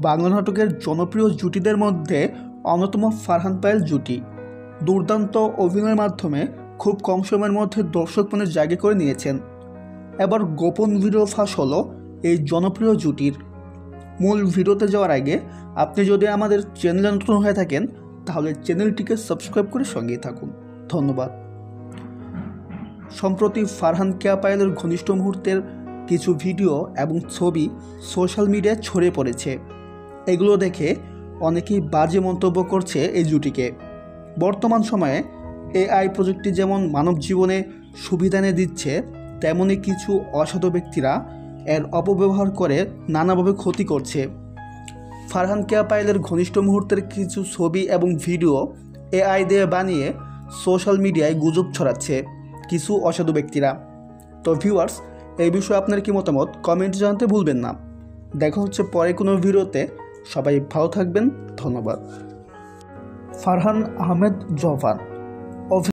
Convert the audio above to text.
বাংলা নাটকের জনপ্রিয় জুটিদের মধ্যে অন্যতম ফারহান পায়েল জুটি দুর্দান্ত অভিনয়ের মাধ্যমে খুব কম সময়ের মধ্যে দর্শক মনে জায়গা করে নিয়েছেন। এবার গোপন ভিডিও ফাঁস হলো এই জনপ্রিয় জুটির। মূল ভিডিওতে যাওয়ার আগে আপনি যদি আমাদের চ্যানেলে নতুন হয়ে থাকেন তাহলে চ্যানেলটিকে সাবস্ক্রাইব করে সঙ্গেই থাকুন। ধন্যবাদ। সম্প্রতি ফারহান পায়েলের ঘনিষ্ঠ মুহূর্তের কিছু ভিডিও এবং ছবি সোশ্যাল মিডিয়ায় ছড়িয়ে পড়েছে। এগুলো দেখে অনেকেই বাজে মন্তব্য করছে এই জুটিকে। বর্তমান সময়ে এআই প্রযুক্তি যেমন মানব জীবনে সুবিধা এনে দিচ্ছে, তেমনি কিছু অসাধু ব্যক্তিরা এর অপব্যবহার করে নানাভাবে ক্ষতি করছে। ফারহান পায়েলের ঘনিষ্ঠ মুহূর্তের কিছু ছবি এবং ভিডিও এআই দিয়ে বানিয়ে সোশ্যাল মিডিয়ায় গুজব ছড়াচ্ছে কিছু অসাধু ব্যক্তিরা। তো ভিউয়ার্স, এই বিষয়ে আপনার কি মতামত কমেন্ট জানাতে ভুলবেন না। দেখা হচ্ছে পরে কোনো ভিডিওতে। সবাই ভালো থাকবেন। ধন্যবাদ। ফারহান আহমেদ জওয়ান।